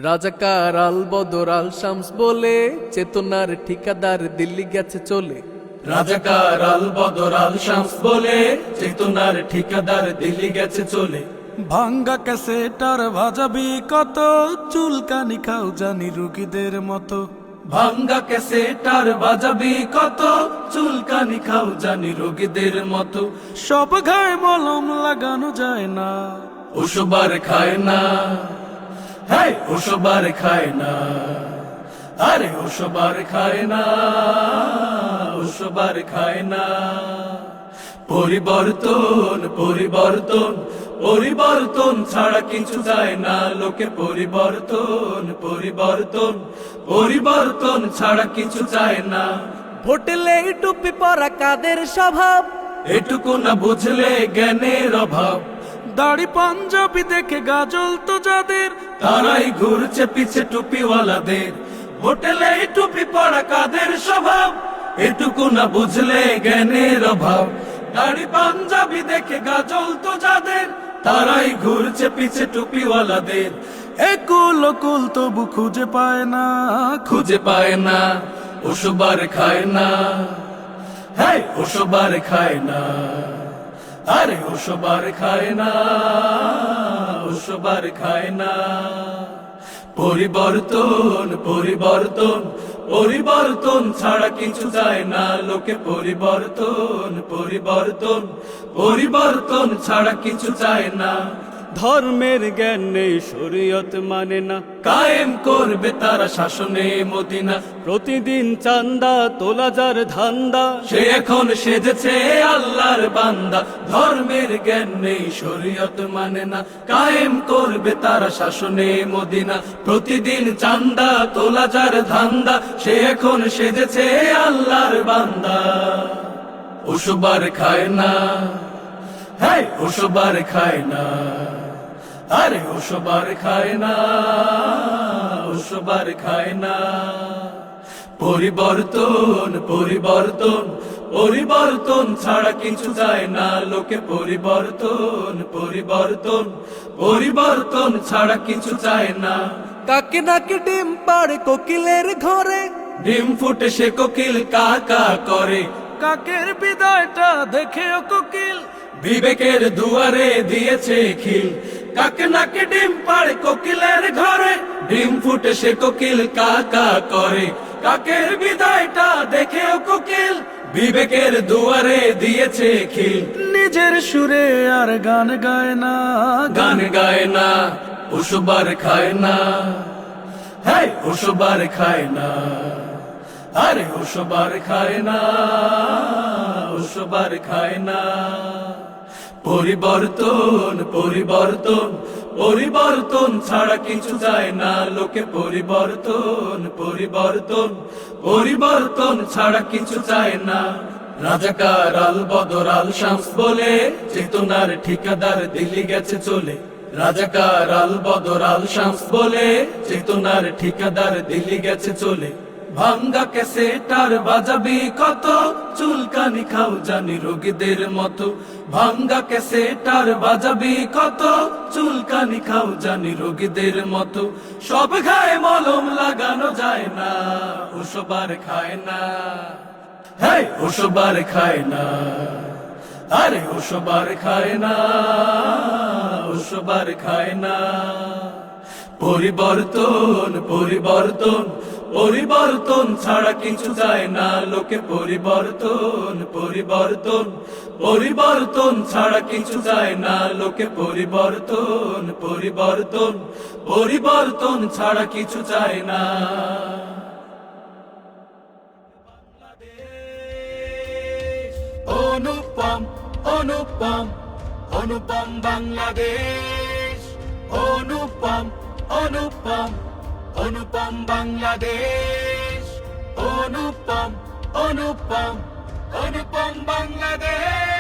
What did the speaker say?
রাজাকার আল বদর আল শামস বলে চেতনার ঠিকাদার দিল্লি গেছে চলে। রাজাকার আল বদর আল শামস বলে চেতনার ঠিকাদার দিল্লি গেছে চলে। ভাঙ্গা ক্যাসেটার ভাজাবি কত, চুলকানি খাও জানি রুগীদের মতো। ভাঙ্গা ক্যাসেটার বাজাবি কত, চুলকানি খাও জানি রোগীদের মতো। সব গায়ে মলম লাগানো যায় না, ওসবার খায় না, হ্যাঁ ওসবার খায় না, আরে ওসবার খায় না, ওসবার খায় না। পরিবর্তন পরিবর্তন পরিবর্তন ছাড়া কিছু যায় না লোকে। পরিবর্তন পরিবর্তন পরিবর্তন ছাড়া কিছু চায় না। হোটেলে টুপি পরা কাদের স্বভাব, এটুকু না বুঝলে জ্ঞানের অভাব। দাড়ি পাঞ্জাবি দেখে গাজল তো যাদের, তারাই ঘুরছে পিছে টুপিওয়ালাদের। হোটেলে টুপি পরা কাদের স্বভাব, এটুকু না বুঝলে জ্ঞানের অভাব। দাড়ি পাঞ্জাবি দেখে গাজল তো যাদের, তারাই ঘুরছে পিছে টুপিওয়ালাদের। একুল ওকুল তবু খুঁজে পায় না, খুঁজে পায় না, ওসবার খায় না, হ্যাঁ ওসবার খায় না, আরে ওসবার খায় না, ওসবার খায় না। পরিবর্তন পরিবর্তন পরিবর্তন ছাড়া কিছু যায় না লোকে। পরিবর্তন পরিবর্তন পরিবর্তন ছাড়া কিছু চায় না। ধর্মের জ্ঞান নেই, শরীয়ত মানে না, কায়েম করবে তারা শাসনে মদিনা। প্রতিদিন চান্দা তোলা যার ধান্দা, সে এখন সেজেছে আল্লাহর বান্দা। ধর্মের জ্ঞান নেই, শরীয়ত মানে না, কায়েম করবে তারা শাসনে মদিনা। প্রতিদিন চান্দা তোলা যার ধান্দা, সে এখন সেজেছে আল্লাহর বান্দা। ওসবার খায় না, হ্যাঁ ওসবার খায় না, আরে ওসবার খায় না, ওসবার খায় না। পরিবর্তন পরিবর্তন পরিবর্তন ছাড়া কিছু যায় না লোকে। পরিবর্তন পরিবর্তন পরিবর্তন ছাড়া কিছু চায় না। কাকে নাকে ডিম পাড়ে কোকিলের ঘরে, ডিম ফুটে সে কোকিল কা কা করে। কাকের বিদায়টা দেখেও কোকিল, বিবেকের দুয়ারে দিয়েছে খিল। কাকে নাকে ডিম পাড়ে কোকিলের ঘরে, ডিম ফুটে সে কোকিল কা কা করে। কাকের বিদায়টা দেখেও কোকিল, বিবেকের দুয়ারে দিয়েছে খিল। নিজের সুরে আর গান গায় না, গান গায় না, ওসবার খায় না, হ্যাঁ ওসবার খায় না, আরে ওসবার খায় না, ওসবার খায় না। পরিবর্তন পরিবর্তন পরিবর্তন ছাড়া কিছু যায় না লোকে। পরিবর্তন পরিবর্তন পরিবর্তন ছাড়া কিছু চায় না। রাজাকার আল বদর আল শামস বলে চেতনার ঠিকাদার দিল্লি গেছে চলে। রাজাকার আল বদর আল শামস বলে চেতনার ঠিকাদার দিল্লি গেছে চলে। ভাঙ্গা ক্যাসেটার বাজাবি কত, চুলকানি খাও জানি রোগীদের মতো। ভাঙ্গা ক্যাসেটার বাজাবি কত, চুলকানি খাও জানি রোগীদের মতো। সব গায়ে মলম লাগানো যায় না, ওসবার খায় না, হ্যাঁ ওসবার খায় না, আরে ওসবার খায় না, ওসবার খায় না। পরিবর্তন পরিবর্তন পরিবর্তন ছাড়া কিছু যায় না লোকে। পরিবর্তন পরিবর্তন পরিবর্তন ছাড়া কিছু যায় না লোকে। পরিবর্তন পরিবর্তন পরিবর্তন ছাড়া কিছু চায় না। অনুপম অনুপম অনুপম বাংলাদেশ। অনুপম অনুপম অনুপম বাংলাদেশ। অনুপম অনুপম অনুপম বাংলাদেশ।